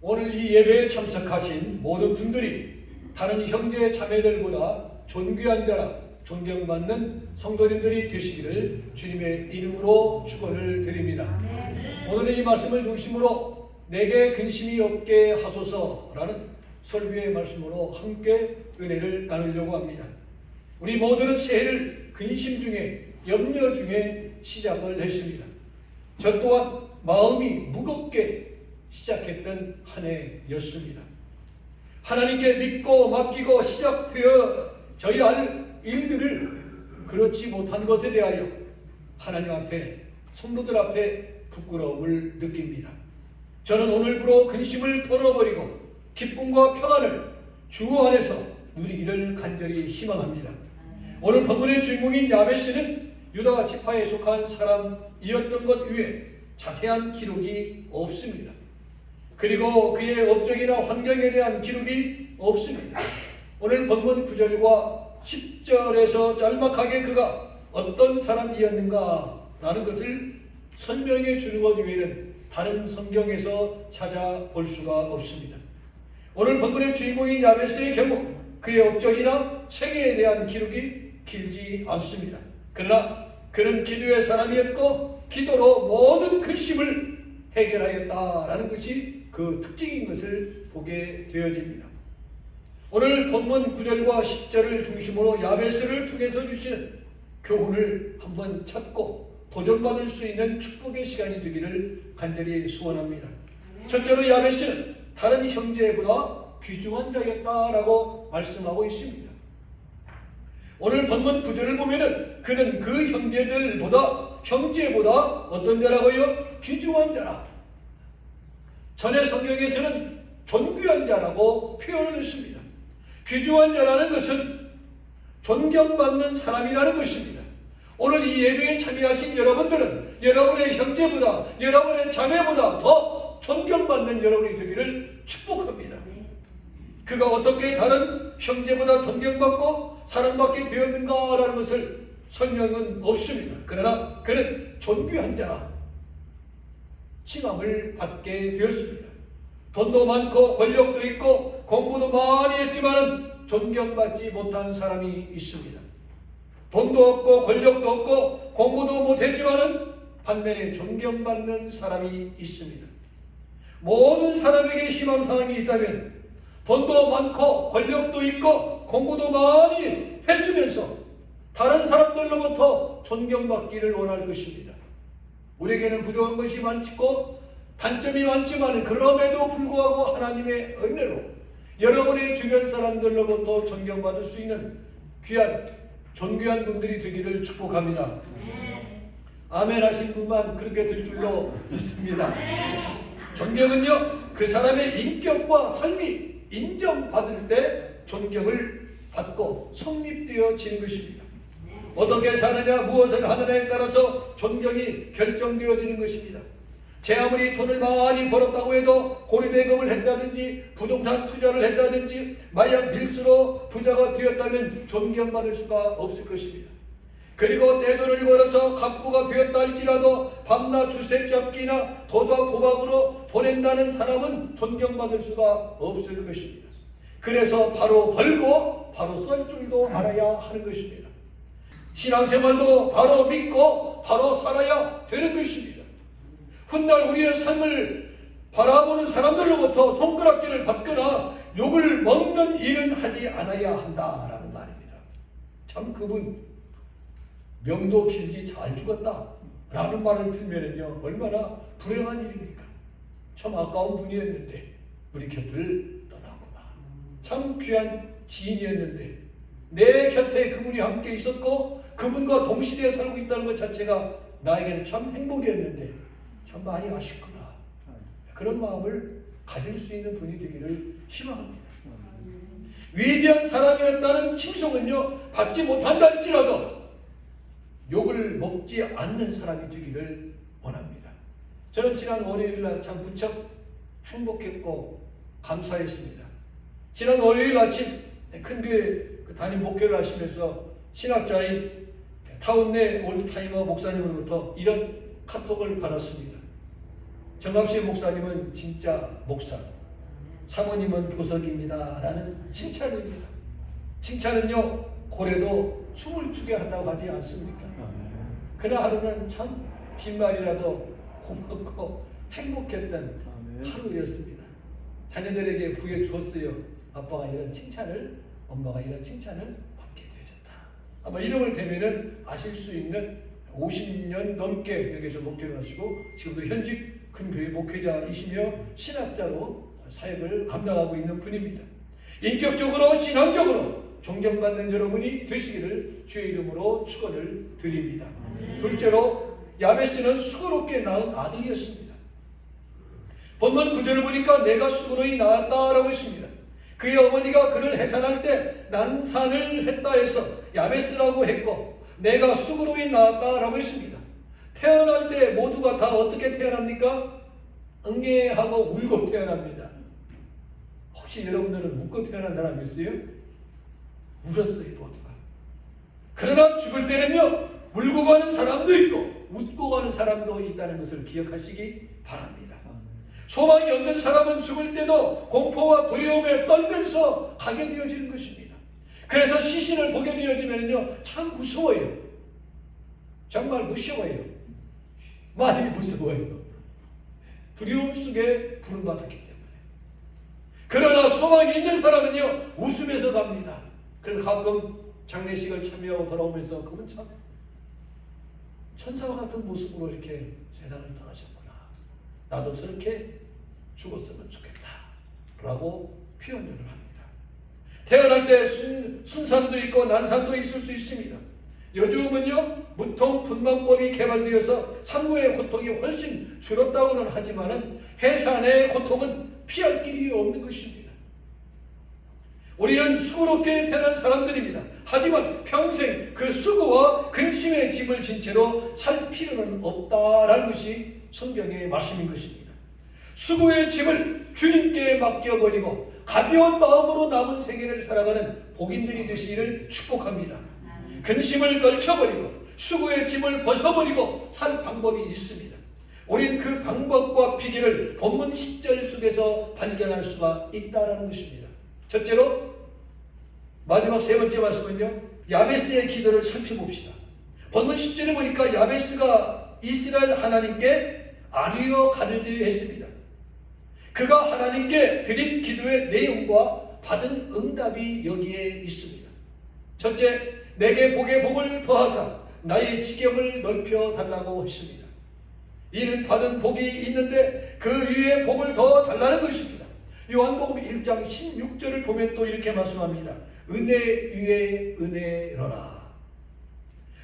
오늘 이 예배에 참석하신 모든 분들이 다른 형제 자매들보다 존귀한 자라 존경받는 성도님들이 되시기를 주님의 이름으로 축원을 드립니다. 오늘은 이 말씀을 중심으로 내게 근심이 없게 하소서라는 설교의 말씀으로 함께 은혜를 나누려고 합니다. 우리 모두는 새해를 근심 중에 염려 중에 시작을 했습니다. 저 또한 마음이 무겁게 시작했던 한 해였습니다. 하나님께 믿고 맡기고 시작되어져야 할 일들을 그렇지 못한 것에 대하여 하나님 앞에, 성도들 앞에 부끄러움을 느낍니다. 저는 오늘부로 근심을 털어버리고 기쁨과 평안을 주 안에서 누리기를 간절히 희망합니다. 오늘 본문의 주인공인 야베스는 유다 지파에 속한 사람이었던 것 외에 자세한 기록이 없습니다. 그리고 그의 업적이나 환경에 대한 기록이 없습니다. 오늘 본문 9절과 10절에서 짤막하게 그가 어떤 사람이었는가 라는 것을 설명해 주는 것 외에는 다른 성경에서 찾아볼 수가 없습니다. 오늘 본문의 주인공인 야베스의 경우 그의 업적이나 생애에 대한 기록이 길지 않습니다. 그러나 그는 기도의 사람이었고 기도로 모든 근심을 해결하였다라는 것이 그 특징인 것을 보게 되어집니다. 오늘 본문 9절과 10절을 중심으로 야베스를 통해서 주시는 교훈을 한번 찾고 도전받을 수 있는 축복의 시간이 되기를 간절히 소원합니다. 첫째로 야베스는 다른 형제보다 귀중한 자였다라고 말씀하고 있습니다. 오늘 본문 9절을 보면은 그는 그 형제보다 어떤 자라고요? 귀중한 자라. 전의 성경에서는 존귀한 자라고 표현을 했습니다. 귀중한 자라는 것은 존경받는 사람이라는 것입니다. 오늘 이 예배에 참여하신 여러분들은 여러분의 형제보다, 여러분의 자매보다 더 존경받는 여러분이 되기를 축복합니다. 그가 어떻게 다른 형제보다 존경받고 사랑받게 되었는가라는 것을 설명은 없습니다. 그러나 그는 존귀한 자라 칭함을 받게 되었습니다. 돈도 많고 권력도 있고 공부도 많이 했지만 존경받지 못한 사람이 있습니다. 돈도 없고 권력도 없고 공부도 못했지만 반면에 존경받는 사람이 있습니다. 모든 사람에게 희망사항이 있다면 돈도 많고 권력도 있고 공부도 많이 했으면서 다른 사람들로부터 존경받기를 원할 것입니다. 우리에게는 부족한 것이 많고 단점이 많지만 그럼에도 불구하고 하나님의 은혜로 여러분의 주변 사람들로부터 존경받을 수 있는 귀한 존귀한 분들이 되기를 축복합니다. 아멘 하신 분만 그렇게 될 줄로 믿습니다. 존경은요, 그 사람의 인격과 삶이 인정받을 때 존경을 받고 성립되어지는 것입니다. 어떻게 사느냐, 무엇을 하느냐에 따라서 존경이 결정되어지는 것입니다. 제 아무리 돈을 많이 벌었다고 해도 고리대금을 했다든지 부동산 투자를 했다든지 마약 밀수로 부자가 되었다면 존경받을 수가 없을 것입니다. 그리고 내 돈을 벌어서 갑부가 되었다 할지라도 밤낮 주색 잡기나 도박 도박으로 보낸다는 사람은 존경받을 수가 없을 것입니다. 그래서 바로 벌고 바로 쓸 줄도 알아야 하는 것입니다. 신앙생활도 바로 믿고 바로 살아야 되는 것입니다. 훗날 우리의 삶을 바라보는 사람들로부터 손가락질을 받거나 욕을 먹는 일은 하지 않아야 한다라는 말입니다. 참 그분 명도 길지 잘 죽었다 라는 말을 들면은요, 얼마나 불행한 일입니까? 참 아까운 분이었는데 우리 곁을 떠났구나. 참 귀한 지인이었는데 내 곁에 그분이 함께 있었고 그분과 동시대에 살고 있다는 것 자체가 나에게는 참 행복이었는데 참 많이 아쉽구나. 그런 마음을 가질 수 있는 분이 되기를 희망합니다. 위대한 사람이었다는 칭송은요, 받지 못한다 할지라도 욕을 먹지 않는 사람이 되기를 원합니다. 저는 지난 월요일날 참 무척 행복했고 감사했습니다. 지난 월요일 아침 큰교회 담임 목회를 하시면서 신학자인 타운내 올드타이머 목사님으로부터 이런 카톡을 받았습니다. 정갑식 목사님은 진짜 목사, 사모님은 보석입니다 라는 칭찬입니다. 칭찬은요 고래도 춤을 추게 한다고 하지 않습니까? 그날 하루는 참 빈말이라도 고맙고 행복했던 하루였습니다. 자녀들에게 보여주었어요. 아빠가 이런 칭찬을, 엄마가 이런 칭찬을 받게 되어졌다. 아마 이름을 대면은 아실 수 있는 50년 넘게 여기서 목회를 하시고 지금도 현직 큰 교회 목회자이시며 신학자로 사역을 감당하고 있는 분입니다. 인격적으로 신앙적으로 존경받는 여러분이 되시기를 주의 이름으로 축원을 드립니다. 둘째로 야베스는 수고롭게 낳은 아들이었습니다. 본문 9절을 보니까 내가 수고로이 낳았다라고 했습니다. 그의 어머니가 그를 해산할 때 난산을 했다 해서 야베스라고 했고 내가 수고로이 낳았다라고 했습니다. 태어날 때 모두가 다 어떻게 태어납니까? 응애하고 울고 태어납니다. 혹시 여러분들은 웃고 태어난 사람 있어요? 울었어요 모두가. 그러나 죽을 때는요 울고 가는 사람도 있고 웃고 가는 사람도 있다는 것을 기억하시기 바랍니다. 소망이 없는 사람은 죽을 때도 공포와 두려움에 떨면서 가게 되어지는 것입니다. 그래서 시신을 보게 되어지면요 참 무서워요. 정말 무서워요. 많이 무서워요. 두려움 속에 부름받았기 때문에. 그러나 소망이 있는 사람은요 웃으면서 갑니다. 그래서 가끔 장례식을 참여하고 돌아오면서 그분 참 천사와 같은 모습으로 이렇게 세상을 떠나셨구나. 나도 저렇게 죽었으면 좋겠다 라고 표현을 합니다. 태어날 때 순산도 있고 난산도 있을 수 있습니다. 요즘은요 무통 분만법이 개발되어서 산모의 고통이 훨씬 줄었다고는 하지만은 해산의 고통은 피할 길이 없는 것입니다. 우리는 수고롭게 태어난 사람들입니다. 하지만 평생 그 수고와 근심의 짐을 진 채로 살 필요는 없다라는 것이 성경의 말씀인 것입니다. 수고의 짐을 주님께 맡겨버리고 가벼운 마음으로 남은 생애를 살아가는 복인들이 되시기를 축복합니다. 근심을 떨쳐버리고 수고의 짐을 벗어버리고 살 방법이 있습니다. 우린 그 방법과 비결을 본문 10절 속에서 발견할 수가 있다는 것입니다. 첫째로 마지막 세 번째 말씀은요 야베스의 기도를 살펴봅시다. 본문 10절에 보니까 야베스가 이스라엘 하나님께 아뢰어 가르짖어 했습니다. 그가 하나님께 드린 기도의 내용과 받은 응답이 여기에 있습니다. 첫째, 내게 복의 복을 더하사 나의 지경을 넓혀 달라고 했습니다. 이는 받은 복이 있는데 그 위에 복을 더 달라는 것입니다. 요한복음 1장 16절을 보면 또 이렇게 말씀합니다. 은혜 위에 은혜로라.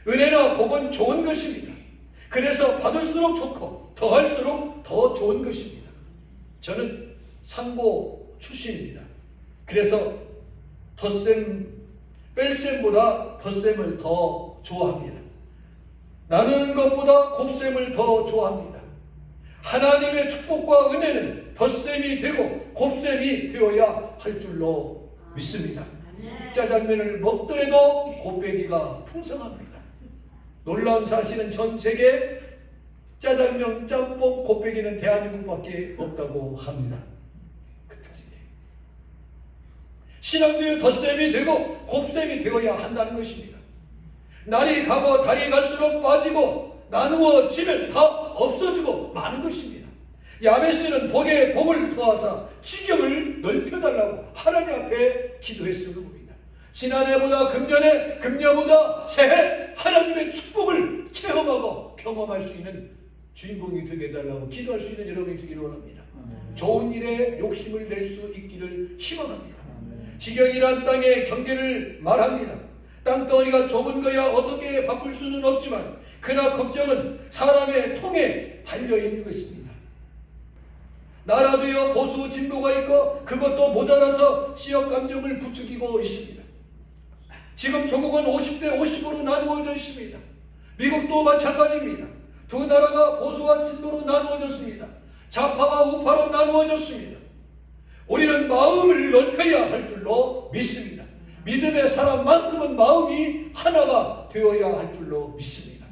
은혜나 복은 좋은 것입니다. 그래서 받을수록 좋고 더할수록 더 좋은 것입니다. 저는 상고 출신입니다. 그래서 덧셈, 뺄셈보다 덧셈을 더 좋아합니다. 나누는 것보다 곱셈을 더 좋아합니다. 하나님의 축복과 은혜는 덧셈이 되고 곱셈이 되어야 할 줄로 믿습니다. 짜장면을 먹더라도 곱빼기가 풍성합니다. 놀라운 사실은 전 세계 짜장면, 짬뽕, 곱빼기는 대한민국밖에 없다고 합니다. 그 특징이에요. 신앙도 덧셈이 되고 곱셈이 되어야 한다는 것입니다. 날이 가고 달이 갈수록 빠지고 나누어지면 다 없어지고 마는 것입니다. 야베스는 복에 복을 더하사 지경을 넓혀달라고 하나님 앞에 기도했을 겁니다. 지난해보다 금년에, 금년보다 새해 하나님의 축복을 체험하고 경험할 수 있는 주인공이 되게 해달라고 기도할 수 있는 여러분이 되기를 원합니다. 좋은 일에 욕심을 낼 수 있기를 희망합니다. 지경이란 땅의 경계를 말합니다. 땅덩어리가 좁은 거야 어떻게 바꿀 수는 없지만 그러나 걱정은 사람의 통에 달려있는 것입니다. 나라도요 보수 진보가 있고 그것도 모자라서 지역 감정을 부추기고 있습니다. 지금 조국은 50대 50으로 나누어져 있습니다. 미국도 마찬가지입니다. 두 나라가 보수와 진보로 나누어졌습니다. 좌파와 우파로 나누어졌습니다. 우리는 마음을 넓혀야 할 줄로 믿습니다. 믿음의 사람만큼은 마음이 하나가 되어야 할 줄로 믿습니다.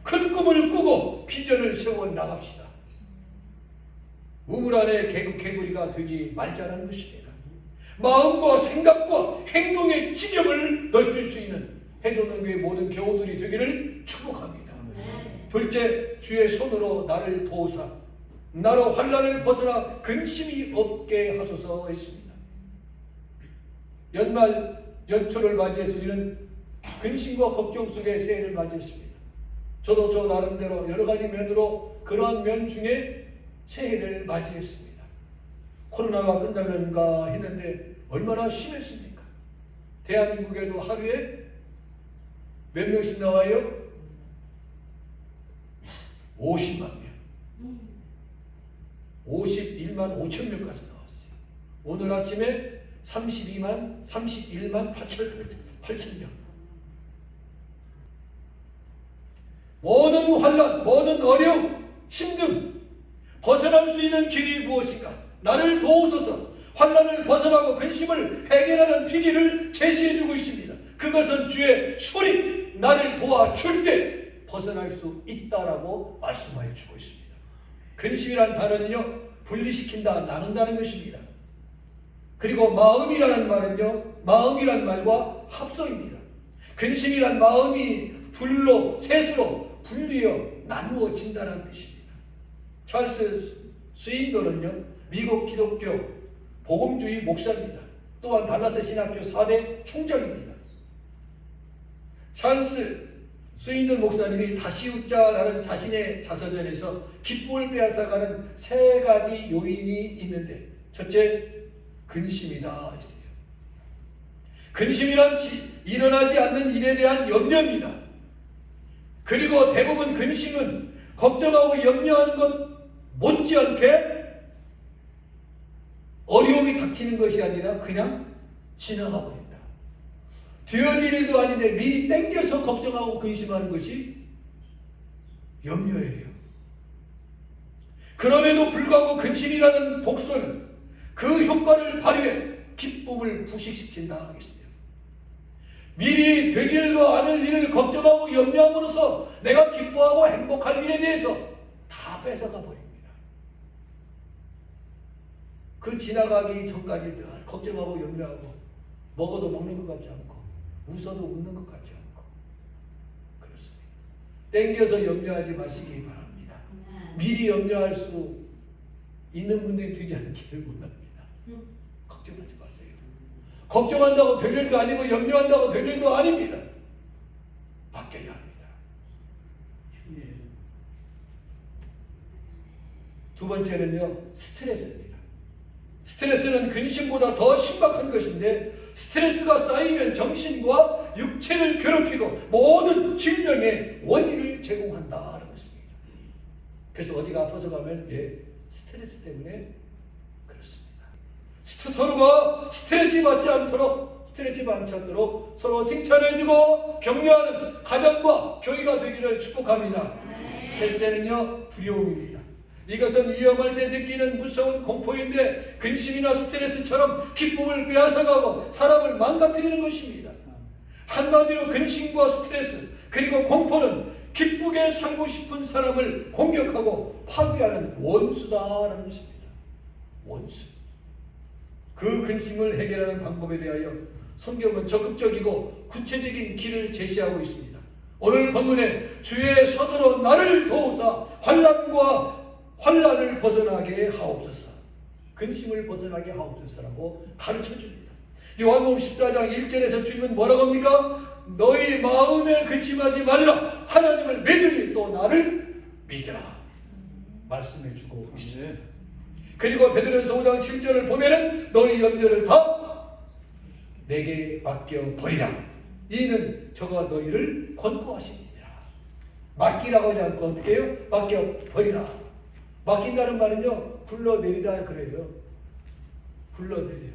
큰 꿈을 꾸고 비전을 세워 나갑시다. 우물 안에 개구리가 되지 말자는 것입니다. 마음과 생각과 행동의 지경을 넓힐 수 있는 해돋는교회 모든 교우들이 되기를 축복합니다. 둘째, 주의 손으로 나를 도우사 나로 환난을 벗어나 근심이 없게 하소서 했습니다. 연말 연초를 맞이해서 우리는 근심과 걱정 속에 새해를 맞이했습니다. 저도 저 나름대로 여러 가지 면으로 그러한 면 중에 새해를 맞이했습니다. 코로나가 끝날는가 했는데 얼마나 심했습니까? 대한민국에도 하루에 몇 명씩 나와요? 50만 명. 51만 5천 명까지 나왔어요. 오늘 아침에 31만 8천 명. 모든 환난, 모든 어려움, 힘듦 벗어날 수 있는 길이 무엇인가? 나를 도우소서. 환난을 벗어나고 근심을 해결하는 비결을 제시해주고 있습니다. 그것은 주의 손이 나를 도와줄 때 벗어날 수 있다라고 말씀하여 주고 있습니다. 근심이란 단어는요, 분리시킨다, 나눈다는 것입니다. 그리고 마음이라는 말은요, 마음이란 말과 합성입니다. 근심이란 마음이 둘로, 셋으로 분리어 나누어진다는 뜻입니다. 찰스 스윈도는요, 미국 기독교 복음주의 목사입니다. 또한 달라스 신학교 4대 총장입니다. 찰스 스윈도 목사님이 다시 웃자라는 자신의 자서전에서 기쁨을 빼앗아가는 세 가지 요인이 있는데, 첫째, 근심이다 했어요. 근심이란 일어나지 않는 일에 대한 염려입니다. 그리고 대부분 근심은 걱정하고 염려하는 것 못지않게 어려움이 닥치는 것이 아니라 그냥 지나가 버린다. 되어질 일도 아닌데 미리 땡겨서 걱정하고 근심하는 것이 염려예요. 그럼에도 불구하고 근심이라는 독소는 그 효과를 발휘해 기쁨을 부식시킨다 하겠어요. 미리 될 일도 않을 일을 걱정하고 염려함으로써 내가 기뻐하고 행복할 일에 대해서 다 뺏어가 버립니다. 그 지나가기 전까지 늘 걱정하고 염려하고 먹어도 먹는 것 같지 않고 웃어도 웃는 것 같지 않고 그렇습니다. 땡겨서 염려하지 마시기 바랍니다. 미리 염려할 수 있는 분들이 되지 않기를 원합니다. 걱정하지 마세요. 걱정한다고 될 일도 아니고 염려한다고 될 일도 아닙니다. 바뀌어야 합니다. 두 번째는요, 스트레스입니다. 스트레스는 근심보다 더 심각한 것인데, 스트레스가 쌓이면 정신과 육체를 괴롭히고 모든 질병의 원인을 제공한다는 것입니다. 그래서 어디가 아파서 가면 스트레스 때문에 그렇습니다. 서로가 스트레스 받지 않도록 서로 칭찬해주고 격려하는 가정과 교회가 되기를 축복합니다. 셋째는요, 두려움입니다. 이것은 위험할 때 느끼는 무서운 공포인데 근심이나 스트레스처럼 기쁨을 빼앗아가고 사람을 망가뜨리는 것입니다. 한마디로 근심과 스트레스 그리고 공포는 기쁘게 살고 싶은 사람을 공격하고 파괴하는 원수다라는 것입니다. 원수. 그 근심을 해결하는 방법에 대하여 성경은 적극적이고 구체적인 길을 제시하고 있습니다. 오늘 본문에 주의 손으로 나를 도우사 환난을 벗어나게 하옵소서. 근심을 벗어나게 하옵소서라고 가르쳐줍니다. 요한복음 14장 1절에서 주님은 뭐라고 합니까? 너희 마음에 근심하지 말라. 하나님을 믿으니 또 나를 믿으라. 말씀해주고 있습니다. 그리고 베드로전서 5장 7절을 보면은 너희 염려를 다 내게 맡겨버리라. 이는 저가 너희를 권고하십니다. 맡기라고 하지 않고 어떻게 해요? 맡겨버리라. 맡긴다는 말은요, 굴러내리다 그래요. 굴러내려요.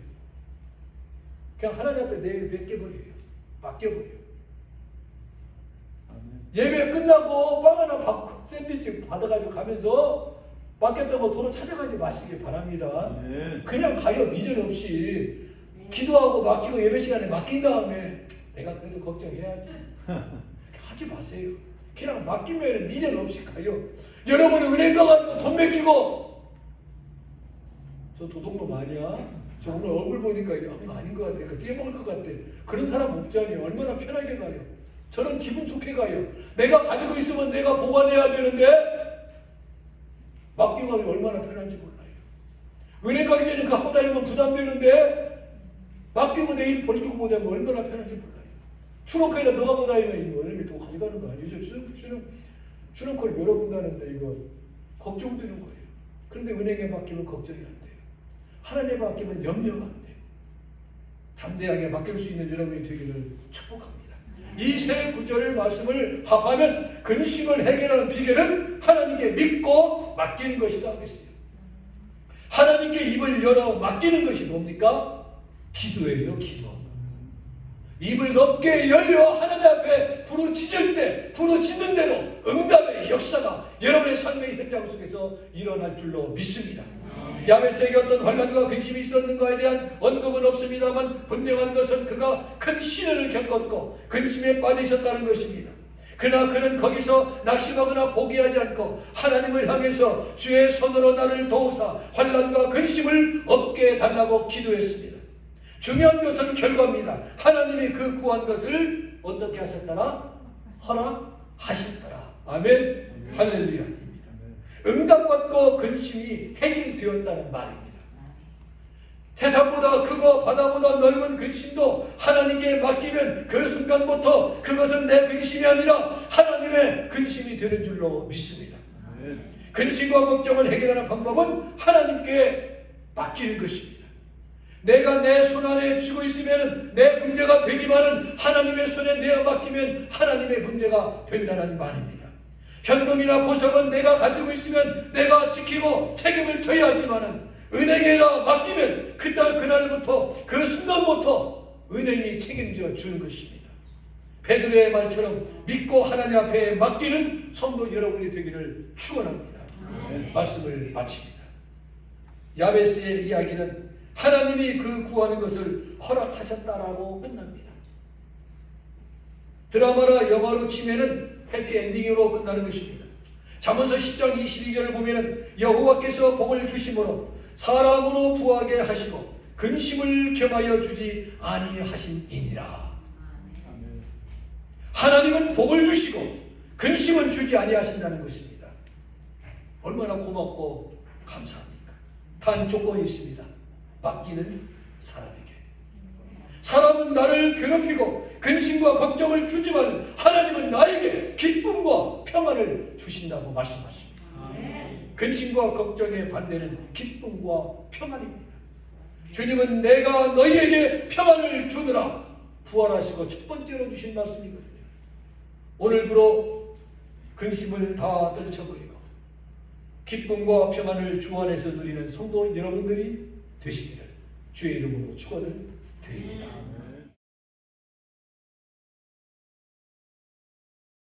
그냥 하나님 앞에 내일 맡겨버려요. 맡겨버려요. 예배 끝나고 빵 하나 샌드위치 받아가지고 가면서 맡겼다고 도로 찾아가지 마시길 바랍니다. 그냥 가요. 미련 없이 기도하고 맡기고 예배 시간에 맡긴 다음에 내가 그래도 걱정해야지. 하지 마세요. 그냥 맡기면 미련 없이 가요. 여러분이 은행 가가지고 돈 맡기고 저 도둑놈 아니야? 저 오늘 얼굴 보니까 아닌 것 같아. 떼먹을 것 같아. 그런 사람 없잖아요. 얼마나 편하게 가요. 저는 기분 좋게 가요. 내가 가지고 있으면 내가 보관해야 되는데 맡겨가면 얼마나 편한지 몰라요. 은행 가기 전에 그 하고 다니면 부담되는데 맡기고 내일 벌리고 보내면 얼마나 편한지 몰라요. 트렁크에다 넣어가고 다니면 이거 얼음이 또 가져가는 거 아니죠? 트렁크를 열어본다는데 이거 걱정되는 거예요. 그런데 은행에 맡기면 걱정이 안 돼요. 하나님에 맡기면 염려가 안 돼요. 담대하게 맡길 수 있는 여러분이 되기를 축복합니다. 이 세 구절을 말씀을 합하면 근심을 해결하는 비결은 하나님께 믿고 맡기는 것이다 하겠어요. 하나님께 입을 열어 맡기는 것이 뭡니까? 기도예요. 기도. 입을 넓게 열려 하나님 앞에 부르짖을 때 부르짖는 대로 응답의 역사가 여러분의 삶의 현장 속에서 일어날 줄로 믿습니다. 야베스에게 어떤 환난과 근심이 있었는가에 대한 언급은 없습니다만 분명한 것은 그가 큰 시련을 겪었고 근심에 빠지셨다는 것입니다. 그러나 그는 거기서 낙심하거나 포기하지 않고 하나님을 향해서 주의 손으로 나를 도우사 환난과 근심을 없게 해달라고 기도했습니다. 중요한 것은 결과입니다. 하나님이 그 구한 것을 어떻게 하셨더라? 허락하셨더라. 아멘. 할렐루야. 응답받고 근심이 해결되었다는 말입니다. 태산보다 크고 바다보다 넓은 근심도 하나님께 맡기면 그 순간부터 그것은 내 근심이 아니라 하나님의 근심이 되는 줄로 믿습니다. 근심과 걱정을 해결하는 방법은 하나님께 맡기는 것입니다. 내가 내 손 안에 쥐고 있으면 내 문제가 되지만은 하나님의 손에 내어 맡기면 하나님의 문제가 된다는 말입니다. 현금이나 보석은 내가 가지고 있으면 내가 지키고 책임을 져야 하지만은 은행에다 맡기면 그날부터 그 순간부터 은행이 책임져 주는 것입니다. 베드로의 말처럼 믿고 하나님 앞에 맡기는 성도 여러분이 되기를 축원합니다. 말씀을 마칩니다. 야베스의 이야기는 하나님이 그 구하는 것을 허락하셨다라고 끝납니다. 드라마나 영화로 치면은 해피엔딩으로 끝나는 것입니다. 잠언서 10장 22절을 보면은 여호와께서 복을 주심으로 사람으로 부하게 하시고 근심을 겸하여 주지 아니하심이니라. 하나님은 복을 주시고 근심은 주지 아니하신다는 것입니다. 얼마나 고맙고 감사합니까? 단 조건이 있습니다. 맡기는 사람에게. 사람은 나를 괴롭히고 근심과 걱정을 주지만 하나님은 나에게 기쁨과 평안을 주신다고 말씀하십니다. 근심과 걱정의 반대는 기쁨과 평안입니다. 주님은 내가 너희에게 평안을 주느라 부활하시고 첫 번째로 주신 말씀이거든요. 오늘부로 근심을 다 떨쳐버리고 기쁨과 평안을 주 안에서 누리는 성도 여러분들이 되시기를 주의 이름으로 축원을 드립니다.